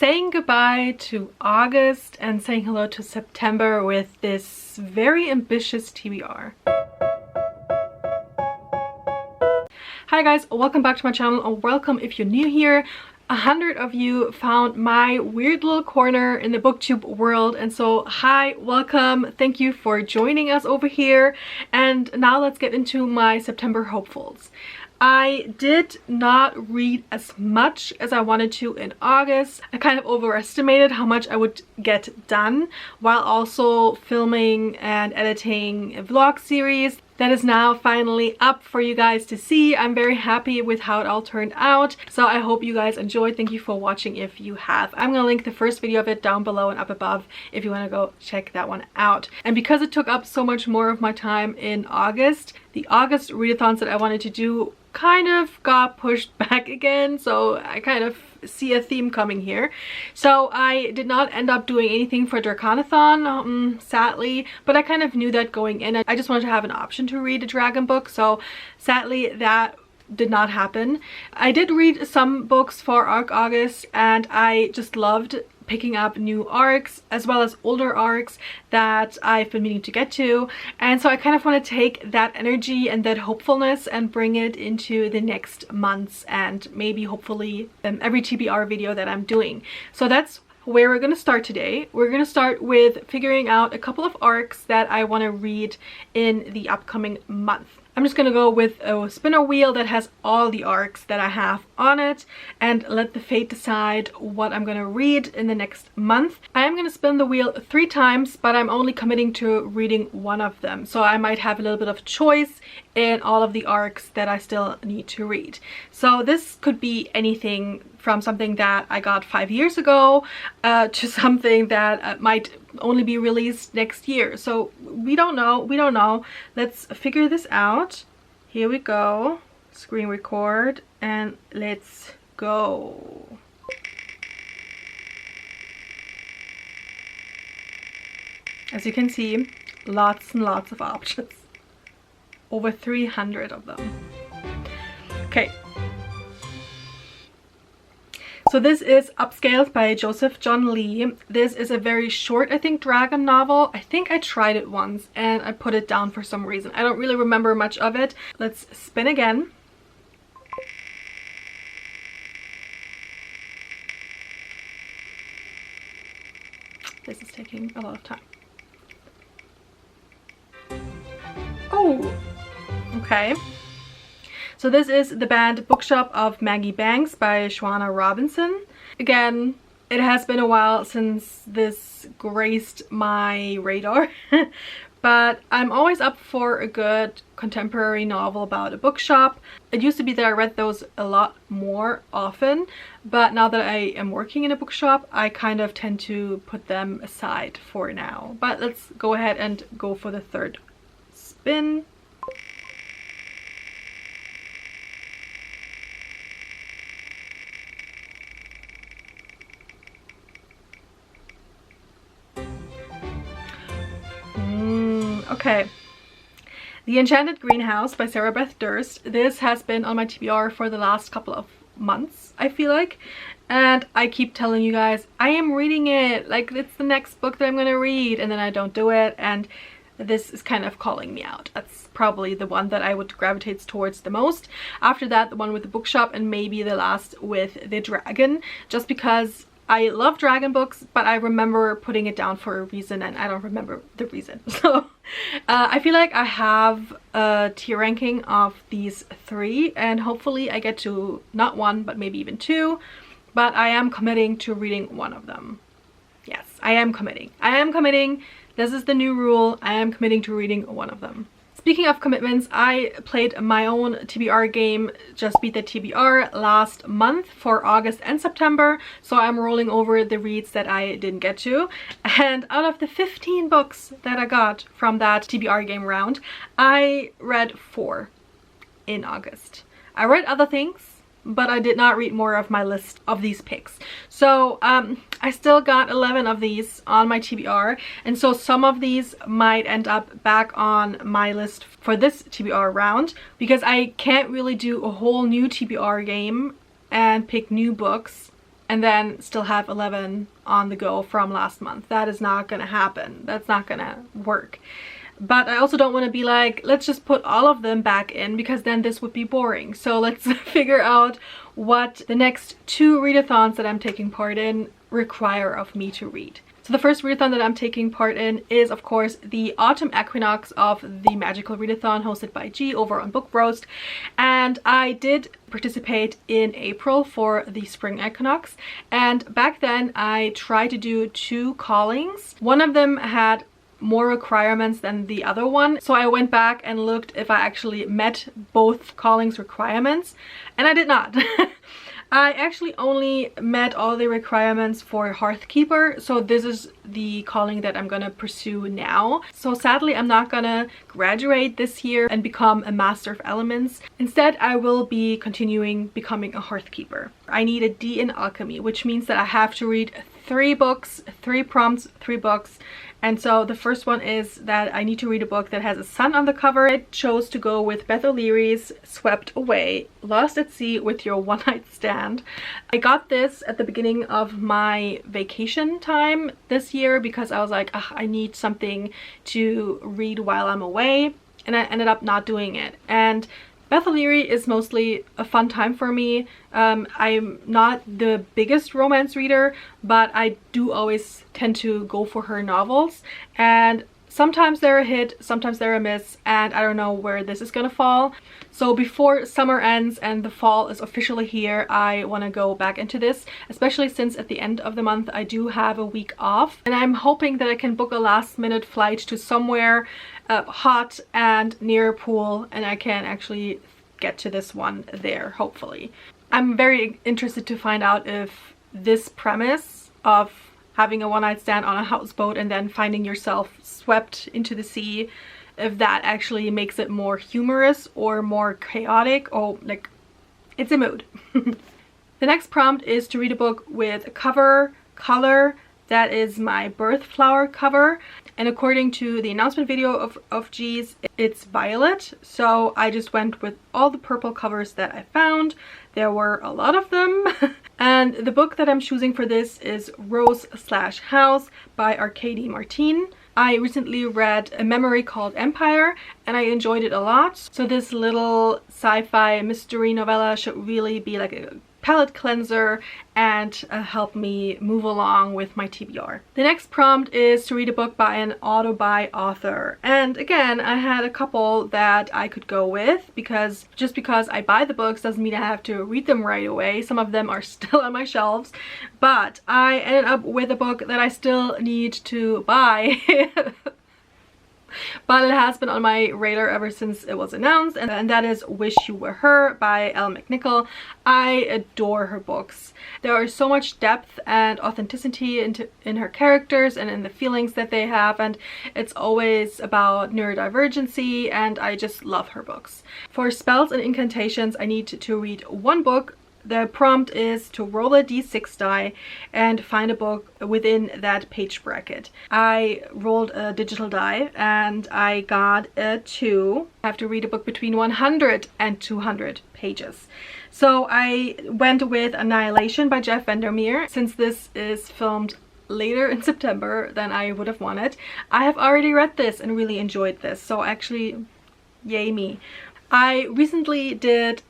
saying goodbye to August and saying hello to September with this very ambitious TBR. Hi guys, welcome back to my channel, or welcome if you're new here. 100 of you found my weird little corner in the booktube world, and so hi, welcome, thank you for joining us over here. And now let's get into my September hopefuls. I did not read as much as I wanted to in August. I kind of overestimated how much I would get done while also filming and editing a vlog series that is now finally up for you guys to see. I'm very happy with how it all turned out, so I hope you guys enjoyed. Thank you for watching if you have. I'm gonna link the first video of it down below and up above if you want to go check that one out. And because it took up so much more of my time in August, the August readathons that I wanted to do kind of got pushed back again, so I kind of see a theme coming here. So I did not end up doing anything for Draconithon, sadly, but I kind of knew that going in. I just wanted to have an option to read a dragon book, so sadly that did not happen. I did read some books for Arc August, and I just loved picking up new arcs as well as older arcs that I've been meaning to get to, and so I kind of want to take that energy and that hopefulness and bring it into the next months and maybe hopefully every TBR video that I'm doing. So that's where we're going to start today. We're going to start with figuring out a couple of arcs that I want to read in the upcoming month. I'm just gonna go with a spinner wheel that has all the arcs that I have on it and let the fate decide what I'm gonna read in the next month. I am gonna spin the wheel 3 times, but I'm only committing to reading one of them, so I might have a little bit of choice in all of the arcs that I still need to read. So this could be anything from something that I got 5 years ago to something that might only be released next year. So we don't know. Let's figure this out. Here we go. Screen record and let's go. As you can see, lots and lots of options. Over 300 of them. Okay. So this is Upscaled by Joseph John Lee. This is a very short, I think, dragon novel. I think I tried it once and I put it down for some reason. I don't really remember much of it. Let's spin again. This is taking a lot of time. Oh, okay. So this is The Banned Bookshop of Maggie Banks by Shawana Robinson. Again, it has been a while since this graced my radar, but I'm always up for a good contemporary novel about a bookshop. It used to be that I read those a lot more often, but now that I am working in a bookshop, I kind of tend to put them aside for now. But let's go ahead and go for the third spin. Okay, The Enchanted Greenhouse by Sarah Beth Durst. This has been on my TBR for the last couple of months, I feel like, and I keep telling you guys I am reading it, like it's the next book that I'm gonna read, and then I don't do it, and this is kind of calling me out. That's probably the one that I would gravitate towards the most. After that, the one with the bookshop, and maybe the last with the dragon, just because I love dragon books, but I remember putting it down for a reason, and I don't remember the reason. So I feel like I have a tier ranking of these 3, and hopefully I get to not 1, but maybe even 2. But I am committing to reading one of them. Yes, I am committing. I am committing. This is the new rule. I am committing to reading one of them. Speaking of commitments, I played my own TBR game, Just Beat the TBR, last month for August and September, so I'm rolling over the reads that I didn't get to. And out of the 15 books that I got from that TBR game round, I read 4 in August. I read other things, but I did not read more of my list of these picks. So I still got 11 of these on my TBR, and so some of these might end up back on my list for this TBR round, because I can't really do a whole new TBR game and pick new books and then still have 11 on the go from last month. That is not gonna happen. That's not gonna work. But I also don't want to be like, let's just put all of them back in, because then this would be boring. So let's figure out what the next 2 readathons that I'm taking part in require of me to read. So the first readathon that I'm taking part in is, of course, the autumn equinox of the Magical Readathon hosted by G over on Book Roast. And I did participate in April for the spring equinox. And back then I tried to do 2 callings. One of them had more requirements than the other one, so I went back and looked if I actually met both callings requirements, and I did not. I actually only met all the requirements for Hearthkeeper, so this is the calling that I'm gonna pursue now. So sadly, I'm not gonna graduate this year and become a Master of Elements. Instead, I will be continuing becoming a Hearthkeeper. I need a D in Alchemy, which means that I have to read 3 books, 3 prompts, 3 books. And so the first one is that I need to read a book that has a sun on the cover. I chose to go with Beth O'Leary's Swept Away, Lost at Sea with Your One-Night Stand. I got this at the beginning of my vacation time this year because I was like, I need something to read while I'm away, and I ended up not doing it. And Beth O'Leary is mostly a fun time for me. I'm not the biggest romance reader, but I do always tend to go for her novels. And sometimes they're a hit, sometimes they're a miss, and I don't know where this is gonna fall. So before summer ends and the fall is officially here, I want to go back into this, especially since at the end of the month I do have a week off. And I'm hoping that I can book a last-minute flight to somewhere hot and near a pool, and I can actually get to this one there, hopefully. I'm very interested to find out if this premise of having a one-night stand on a houseboat and then finding yourself swept into the sea, if that actually makes it more humorous or more chaotic, or like, it's a mood. The next prompt is to read a book with a cover color that is my birth flower cover, and according to the announcement video of G's, it's violet. So I just went with all the purple covers that I found. There were a lot of them. And the book that I'm choosing for this is Rose/House by Arcady Martin. I recently read a memory called Empire and I enjoyed it a lot. So this little sci-fi mystery novella should really be like a palette cleanser and help me move along with my TBR. The next prompt is to read a book by an auto-buy author. And again, I had a couple that I could go with, because just because I buy the books doesn't mean I have to read them right away. Some of them are still on my shelves, but I ended up with a book that I still need to buy. But it has been on my radar ever since it was announced, and that is Wish You Were Her by Elle McNichol. I adore her books. There is so much depth and authenticity in her characters and in the feelings that they have, and it's always about neurodivergency, and I just love her books. For spells and incantations, I need to read 1 book. The prompt is to roll a d6 die and find a book within that page bracket. I rolled a digital die and I got a 2. I have to read a book between 100 and 200 pages. So I went with Annihilation by Jeff Vandermeer. Since this is filmed later in September than I would have wanted, I have already read this and really enjoyed this. So actually, yay me. I recently did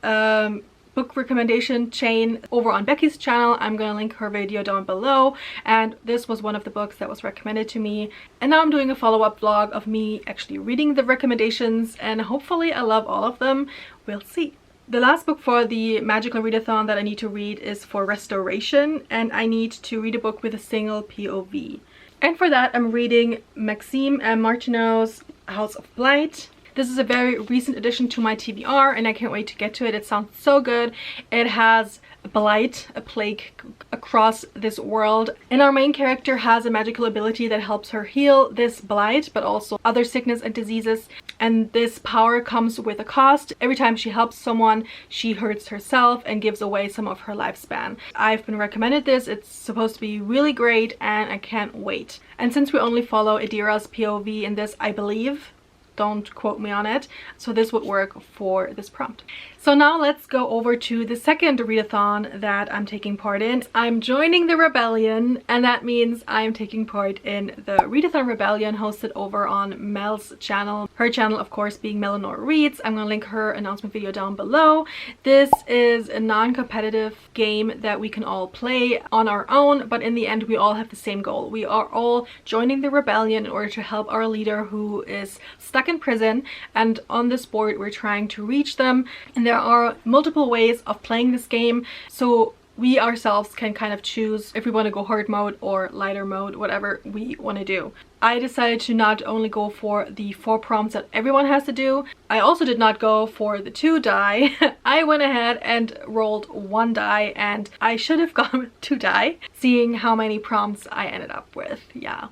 book recommendation chain over on Becky's channel. I'm gonna link her video down below, and this was one of the books that was recommended to me, and now I'm doing a follow-up vlog of me actually reading the recommendations, and hopefully I love all of them. We'll see. The last book for the Magical Readathon that I need to read is for Restoration, and I need to read a book with a single POV. And for that I'm reading Maxime M. Martineau's House of Blight. This is a very recent addition to my TBR and I can't wait to get to it. It sounds so good. It has a blight, a plague across this world, and our main character has a magical ability that helps her heal this blight, but also other sickness and diseases. And this power comes with a cost. Every time she helps someone, she hurts herself and gives away some of her lifespan. I've been recommended this. It's supposed to be really great and I can't wait. And since we only follow Adira's POV in this, I believe, don't quote me on it, so this would work for this prompt. So now let's go over to the second readathon that I'm taking part in. I'm joining the Rebellion, and that means I'm taking part in the Readathon Rebellion hosted over on Mel's channel. Her channel, of course, being Melanor Reads. I'm gonna link her announcement video down below. This is a non-competitive game that we can all play on our own, but in the end we all have the same goal. We are all joining the Rebellion in order to help our leader who is stuck in prison, and on this board we're trying to reach them. And there are multiple ways of playing this game, so we ourselves can kind of choose if we want to go hard mode or lighter mode, whatever we want to do. I decided to not only go for the 4 prompts that everyone has to do, I also did not go for the 2 die. I went ahead and rolled 1 die, and I should have gone with 2 die, seeing how many prompts I ended up with. Yeah.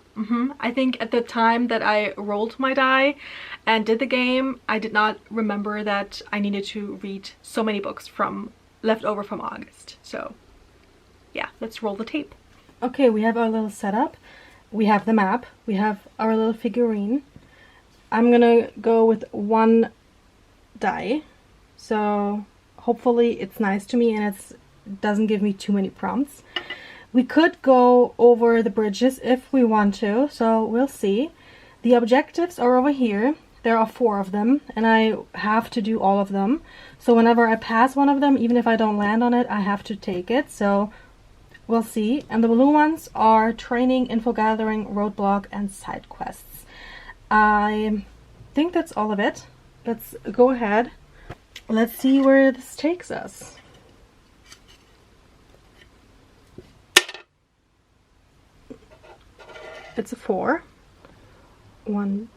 I think at the time that I rolled my die and did the game, I did not remember that I needed to read so many books from left over from August. So yeah, let's roll the tape. Okay, we have our little setup. We have the map. We have our little figurine. I'm gonna go with 1 die, so hopefully it's nice to me and it doesn't give me too many prompts. We could go over the bridges if we want to, so we'll see. The objectives are over here. There are 4 of them, and I have to do all of them. So whenever I pass one of them, even if I don't land on it, I have to take it. So we'll see. And the blue ones are training, info gathering, roadblock, and side quests. I think that's all of it. Let's go ahead. Let's see where this takes us. It's a 4. 1,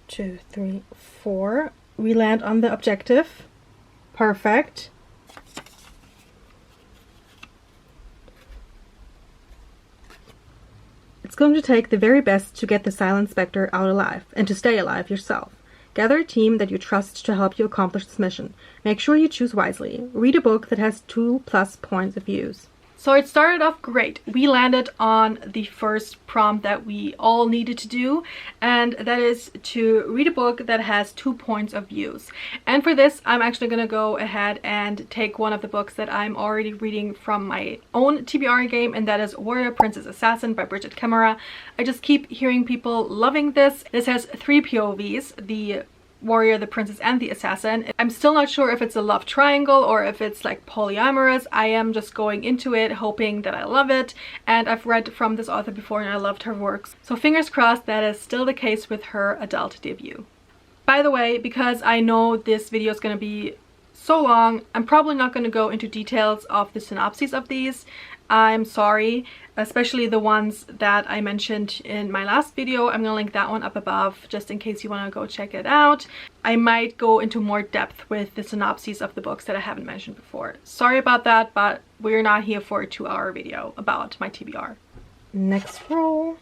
2, 3, 4. We land on the objective. Perfect. It's going to take the very best to get the Silent Spectre out alive, and to stay alive yourself. Gather a team that you trust to help you accomplish this mission. Make sure you choose wisely. Read a book that has 2+ points of use. So it started off great. We landed on the first prompt that we all needed to do, and that is to read a book that has 2 points of use. And for this, I'm actually gonna go ahead and take one of the books that I'm already reading from my own TBR game, and that is Warrior Princess Assassin by Bridget Kemmerer. I just keep hearing people loving this. This has 3 POVs, the warrior, the princess, and the assassin. I'm still not sure if it's a love triangle or if it's like polyamorous. I am just going into it hoping that I love it, and I've read from this author before and I loved her works, so fingers crossed that is still the case with her adult debut. By the way, because I know this video is going to be so long, I'm probably not going to go into details of the synopses of these. I'm sorry, especially the ones that I mentioned in my last video. I'm gonna link that one up above just in case you want to go check it out. I might go into more depth with the synopses of the books that I haven't mentioned before. Sorry about that, but we're not here for a 2-hour video about my TBR. Next roll.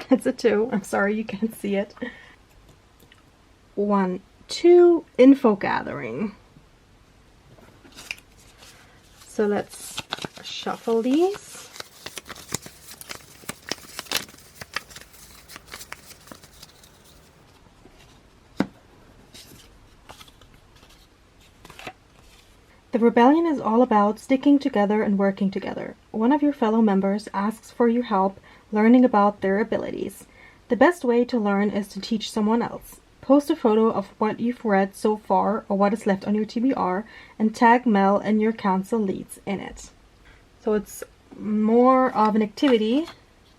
It's a 2. I'm sorry you can't see it. 1, 2, info gathering. So let's shuffle these. The rebellion is all about sticking together and working together. One of your fellow members asks for your help learning about their abilities. The best way to learn is to teach someone else. Post a photo of what you've read so far or what is left on your TBR and tag Mel and your council leads in it. So it's more of an activity,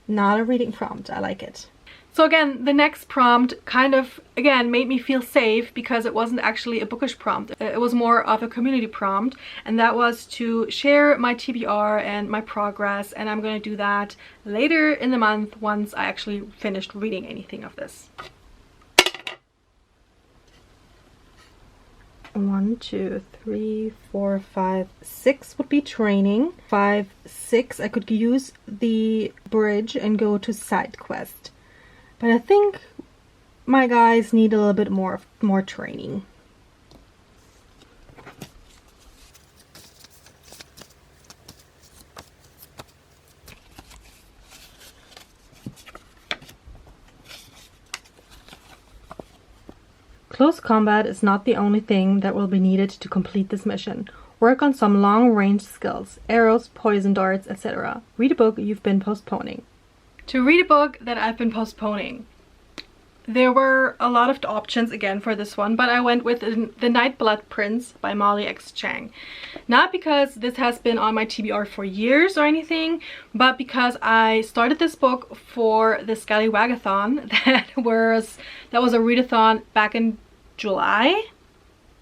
not a reading prompt. I like it. So again, the next prompt kind of, again, made me feel safe because it wasn't actually a bookish prompt. It was more of a community prompt, and that was to share my TBR and my progress, and I'm going to do that later in the month once I actually finished reading anything of this. 1, 2, 3, 4, 5, 6 would be training. 5, 6, I could use the bridge and go to side quest. But I think my guys need a little bit more training. Close combat is not the only thing that will be needed to complete this mission. Work on some long-range skills, arrows, poison darts, etc. Read a book you've been postponing. To read a book that I've been postponing. There were a lot of options again for this one, but I went with The Nightblood Prince by Molly X. Chang. Not because this has been on my TBR for years or anything, but because I started this book for the Skelly Readathon that was a readathon back in July.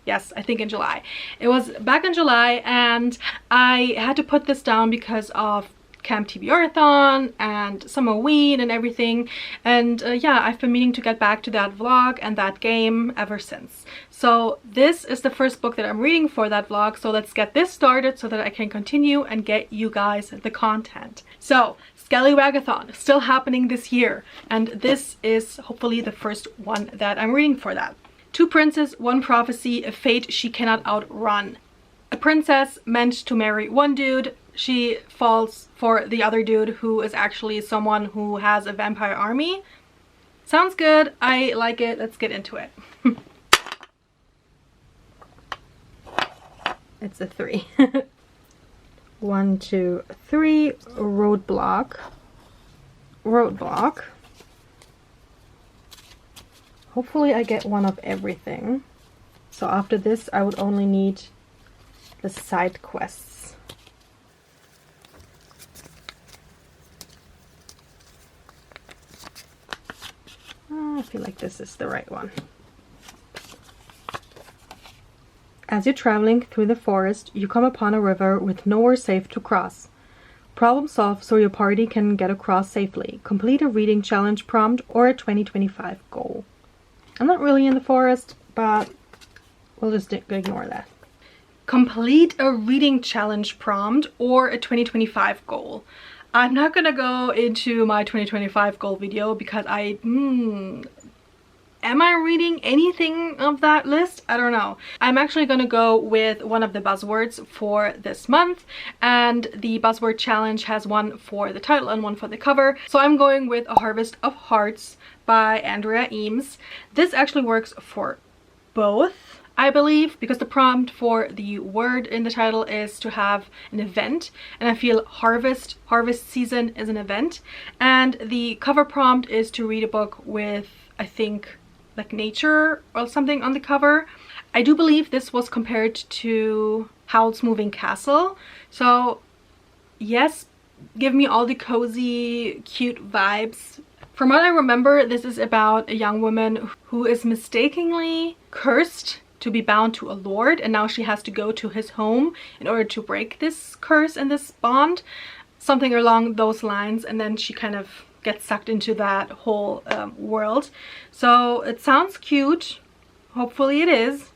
Yes, I think in July. It was back in July, and I had to put this down because of Camp TBR-thon and Summerween and everything, and yeah, I've been meaning to get back to that vlog and that game ever since. So this is the first book that I'm reading for that vlog, so let's get this started so that I can continue and get you guys the content. So Skelly Readathon still happening this year, and this is hopefully the first one that I'm reading for that. Two princes, one prophecy, a fate she cannot outrun. A princess meant to marry one dude, she falls for the other dude who is actually someone who has a vampire army. Sounds good. I like it. Let's get into it. It's a 3. 1, 2, 3. Roadblock. Roadblock. Hopefully I get one of everything. So after this I would only need the side quests. I feel like this is the right one. As you're traveling through the forest, you come upon a river with nowhere safe to cross. Problem solve so your party can get across safely. Complete a reading challenge prompt or a 2025 goal. I'm not really in the forest, but we'll just ignore that. Complete a reading challenge prompt or a 2025 goal. I'm not gonna go into my 2025 goal video because am I reading anything of that list? I don't know. I'm actually gonna go with one of the buzzwords for this month, and the buzzword challenge has one for the title and one for the cover. So I'm going with A Harvest of Hearts by Andrea Eames. This actually works for both, I believe, because the prompt for the word in the title is to have an event, and I feel harvest season is an event, and the cover prompt is to read a book with, I think, like nature or something on the cover. I do believe this was compared to Howl's Moving Castle, so yes, give me all the cozy, cute vibes. From what I remember, this is about a young woman who is mistakenly cursed to be bound to a lord, and now she has to go to his home in order to break this curse and this bond, something along those lines, and then she kind of gets sucked into that whole world. So it sounds cute. Hopefully it is.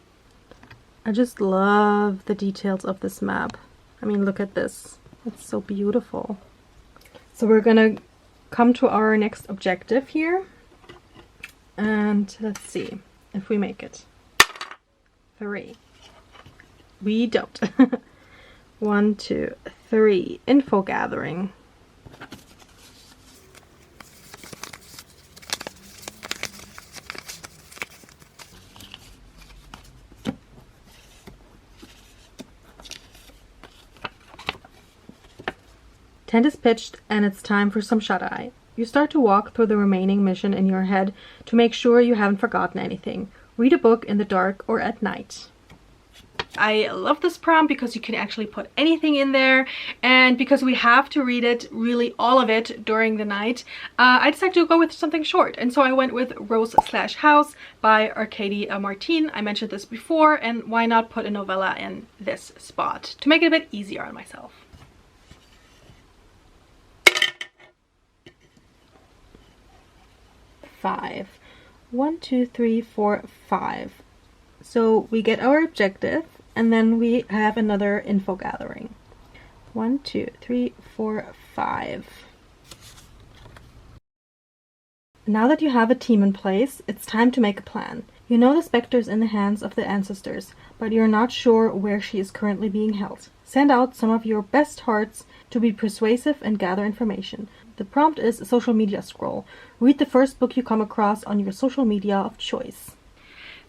I just love the details of this map. I mean, look at this. It's so beautiful. So we're gonna come to our next objective here, and let's see if we make it. 3. We don't. 1, 2, 3. Info gathering. Tent is pitched and it's time for some shut-eye. You start to walk through the remaining mission in your head to make sure you haven't forgotten anything. Read a book in the dark or at night. I love this prompt because you can actually put anything in there, and because we have to read it, really all of it, during the night, I decided to go with something short, and so I went with Rose/House by Arcady Martin. I mentioned this before, and why not put a novella in this spot to make it a bit easier on myself. 5. 1, 2, 3, 4, 5. So we get our objective, and then we have another info gathering. 1, 2, 3, 4, 5. Now that you have a team in place, it's time to make a plan. You know the spectre is in the hands of the ancestors, but you're not sure where she is currently being held. Send out some of your best hearts to be persuasive and gather information. The prompt is a social media scroll. Read the first book you come across on your social media of choice.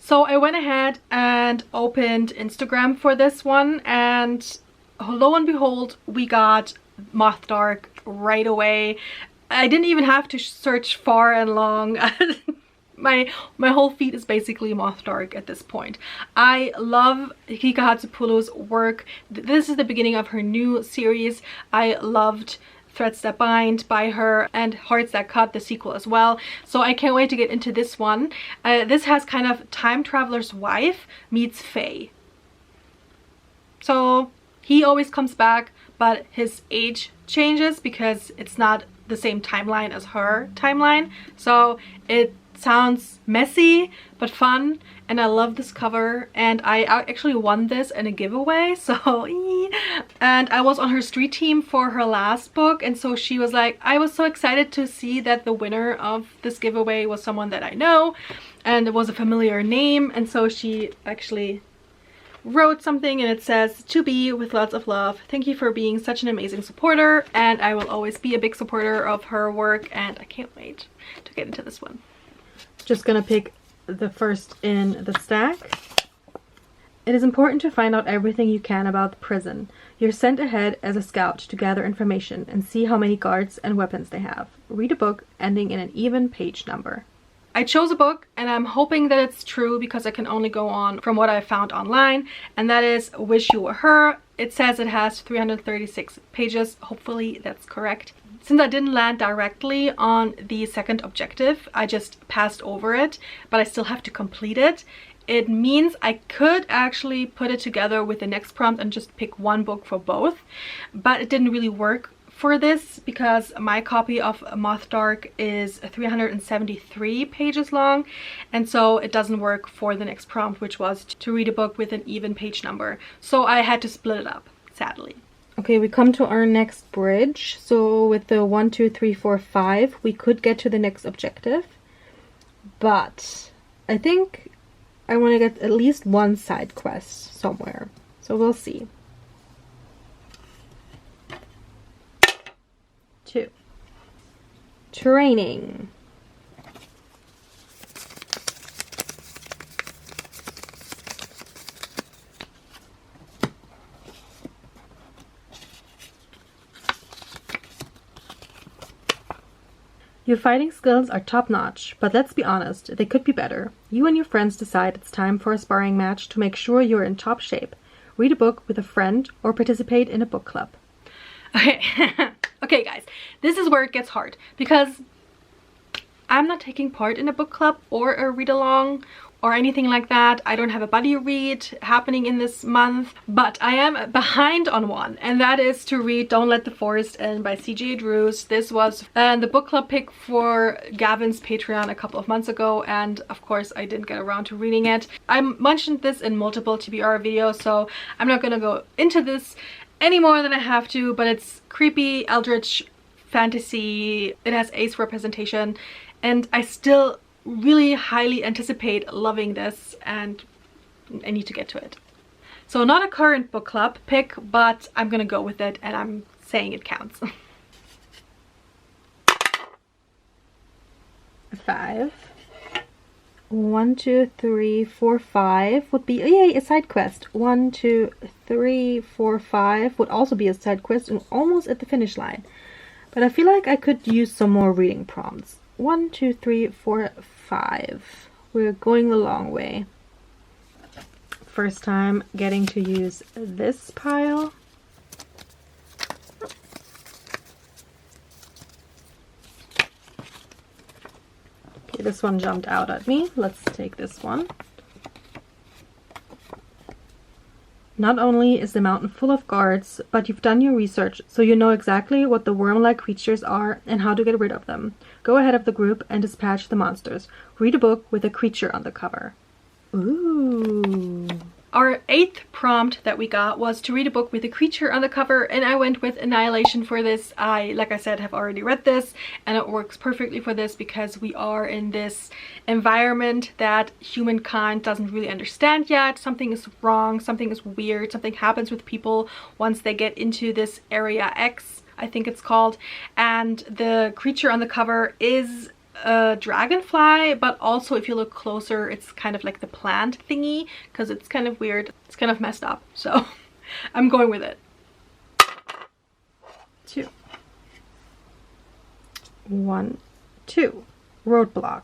So I went ahead and opened Instagram for this one, and lo and behold, we got Moth Dark right away. I didn't even have to search far and long. My whole feed is basically Moth Dark at this point. I love Kika Hatsupulo's work. This is the beginning of her new series. I loved Threads That Bind by her, and Hearts That Cut, the sequel as well. So I can't wait to get into this one. This has kind of time traveler's wife meets Fae. So he always comes back, but his age changes because it's not the same timeline as her timeline. So it sounds messy but fun, and I love this cover, and I actually won this in a giveaway, so and I was on her street team for her last book, and so she was like, I was so excited to see that the winner of this giveaway was someone that I know and it was a familiar name, and so she actually wrote something, and it says, "To be with lots of love. Thank you for being such an amazing supporter, and I will always be a big supporter of her work," and I can't wait to get into this one. Just gonna pick the first in the stack. It is important to find out everything you can about the prison. You're sent ahead as a scout to gather information and see how many guards and weapons they have. Read a book ending in an even page number. I chose a book, and I'm hoping that it's true because I can only go on from what I found online, and that is Wish You Were Her. It says it has 336 pages. Hopefully that's correct. Since I didn't land directly on the second objective, I just passed over it, but I still have to complete it. It means I could actually put it together with the next prompt and just pick one book for both, but it didn't really work for this because my copy of Moth Dark is 373 pages long, and so it doesn't work for the next prompt, which was to read a book with an even page number. So I had to split it up, sadly. Okay, we come to our next bridge. So with the 1, 2, 3, 4, 5, we could get to the next objective, but I think I want to get at least one side quest somewhere, so we'll see. 2. Training. Your fighting skills are top-notch, but let's be honest, they could be better. You and your friends decide it's time for a sparring match to make sure you're in top shape. Read a book with a friend or participate in a book club. Okay, okay guys, this is where it gets hard because I'm not taking part in a book club or a read-along or anything like that. I don't have a buddy read happening in this month, but I am behind on one, and that is to read Don't Let the Forest In by C.J. Drews. This was the book club pick for Gavin's Patreon a couple of months ago, and of course I didn't get around to reading it. I mentioned this in multiple TBR videos, so I'm not gonna go into this any more than I have to, but it's creepy eldritch fantasy. It has ace representation, and I still really highly anticipate loving this, and I need to get to it. So not a current book club pick, but I'm gonna go with it, and I'm saying it counts. 5. 1, 2, 3, 4, 5 would be, yay, a side quest. 1, 2, 3, 4, 5 would also be a side quest and almost at the finish line. But I feel like I could use some more reading prompts. 1, 2, 3, 4, 5. We're going the long way. First time getting to use this pile. Okay, this one jumped out at me. Let's take this one. Not only is the mountain full of guards, but you've done your research, so you know exactly what the worm-like creatures are and how to get rid of them. Go ahead of the group and dispatch the monsters. Read a book with a creature on the cover. Ooh. Our 8th prompt that we got was to read a book with a creature on the cover, and I went with Annihilation for this. Like I said, have already read this, and it works perfectly for this because we are in this environment that humankind doesn't really understand yet. Something is wrong, something is weird, something happens with people once they get into this Area X, I think it's called, and the creature on the cover is a dragonfly, but also if you look closer, it's kind of like the plant thingy, because it's kind of weird. It's kind of messed up, so I'm going with it. 2. 1, 2. Roadblock.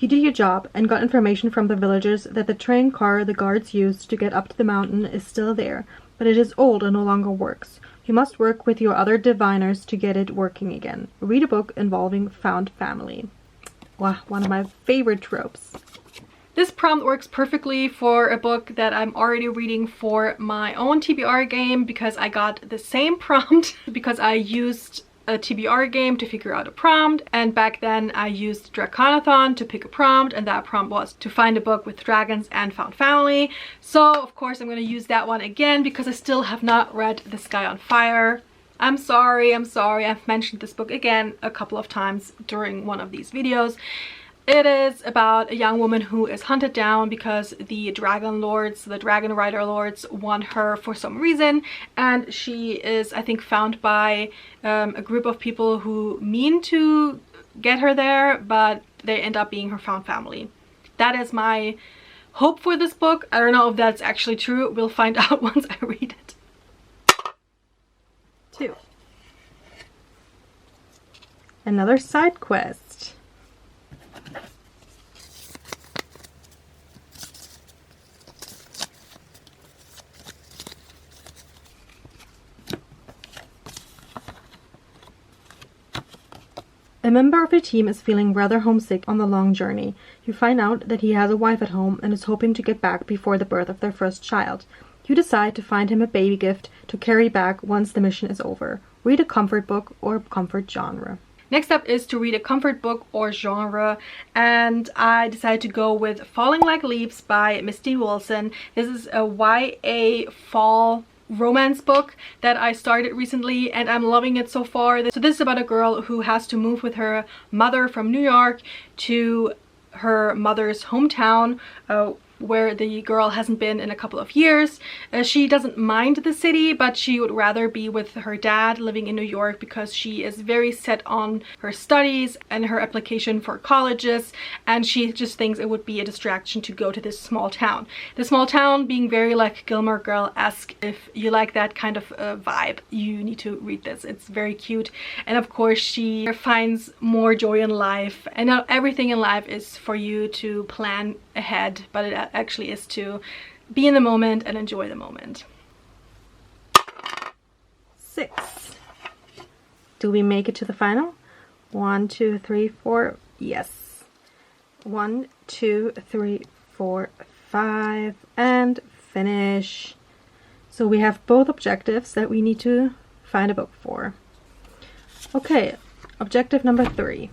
You did your job and got information from the villagers that the train car the guards used to get up to the mountain is still there, but it is old and no longer works. You must work with your other diviners to get it working again. Read a book involving found family. Wow, one of my favorite tropes. This prompt works perfectly for a book that I'm already reading for my own TBR game, because I got the same prompt because I used a TBR game to figure out a prompt, and back then I used Readathon to pick a prompt, and that prompt was to find a book with dragons and found family. So of course I'm going to use that one again because I still have not read The Sky on Fire. I'm sorry, I've mentioned this book again a couple of times during one of these videos. It is about a young woman who is hunted down because the dragon lords, the dragon rider lords, want her for some reason, and she is, I think, found by a group of people who mean to get her there, but they end up being her found family. That is my hope for this book. I don't know if that's actually true. We'll find out once I read it. 2. Another side quest. A member of your team is feeling rather homesick on the long journey. You find out that he has a wife at home and is hoping to get back before the birth of their first child. You decide to find him a baby gift to carry back once the mission is over. Read a comfort book or comfort genre. Next up is to read a comfort book or genre, and I decided to go with Falling Like Leaves by Misty Wilson. This is a YA fall romance book that I started recently, and I'm loving it so far. So this is about a girl who has to move with her mother from New York to her mother's hometown, where the girl hasn't been in a couple of years. She doesn't mind the city, but she would rather be with her dad living in New York because she is very set on her studies and her application for colleges, and she just thinks it would be a distraction to go to this small town. The small town being very like Gilmore Girl-esque. If you like that kind of vibe, you need to read this. It's very cute, and of course she finds more joy in life, and not everything in life is for you to plan ahead, but it actually is to be in the moment and enjoy the moment. 6. Do we make it to the final? 1, 2, 3, 4. Yes. 1, 2, 3, 4, 5, and finish. So we have both objectives that we need to find a book for. Okay, objective number 3.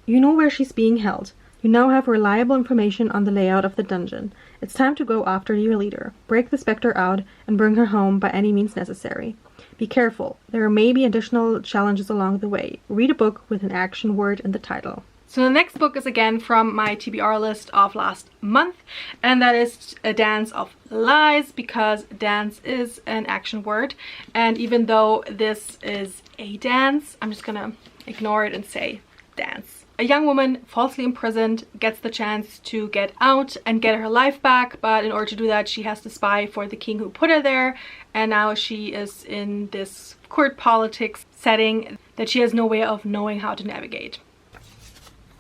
You know where she's being held. You now have reliable information on the layout of the dungeon. It's time to go after your leader. Break the specter out and bring her home by any means necessary. Be careful. There may be additional challenges along the way. Read a book with an action word in the title. So the next book is again from my TBR list of last month, and that is A Dance of Lies, because dance is an action word, and even though this is a dance, I'm just gonna ignore it and say dance. A young woman, falsely imprisoned, gets the chance to get out and get her life back, but in order to do that she has to spy for the king who put her there, and now she is in this court politics setting that she has no way of knowing how to navigate.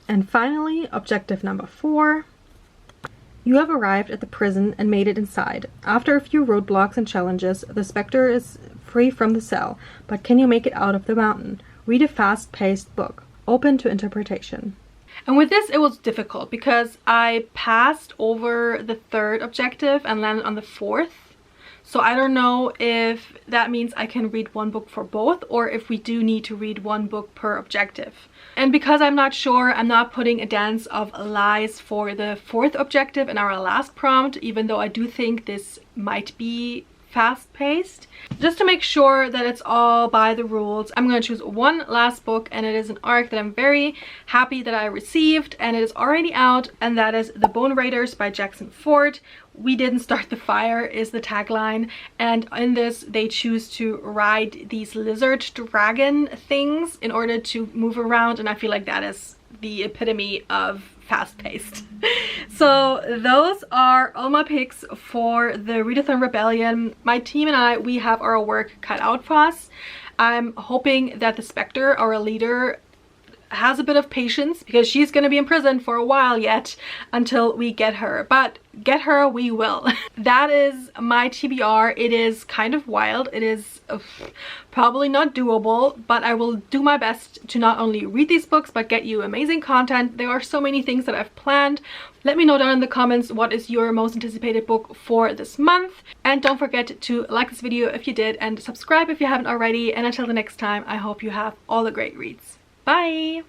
And finally, objective number 4. You have arrived at the prison and made it inside. After a few roadblocks and challenges, the specter is free from the cell, but can you make it out of the mountain? Read a fast-paced book, open to interpretation. And with this it was difficult because I passed over the 3rd objective and landed on the 4th. So I don't know if that means I can read one book for both, or if we do need to read one book per objective. And because I'm not sure, I'm not putting A Dance of Lies for the 4th objective in our last prompt, even though I do think this might be fast-paced. Just to make sure that it's all by the rules, I'm going to choose one last book, and it is an ARC that I'm very happy that I received, and it is already out, and that is The Bone Raiders by Jackson Ford. "We didn't start the fire" is the tagline, and in this they choose to ride these lizard dragon things in order to move around, and I feel like that is the epitome of fast-paced. So those are all my picks for the Readathon Rebellion. My team and I, we have our work cut out for us. I'm hoping that the Spectre, our leader, has a bit of patience, because she's going to be in prison for a while yet until we get her, but get her we will. That is my TBR. It is kind of wild. It is probably not doable, but I will do my best to not only read these books but get you amazing content. There are so many things that I've planned. Let me know down in the comments what is your most anticipated book for this month, and don't forget to like this video if you did, and subscribe if you haven't already. And until the next time, I hope you have all the great reads. Bye!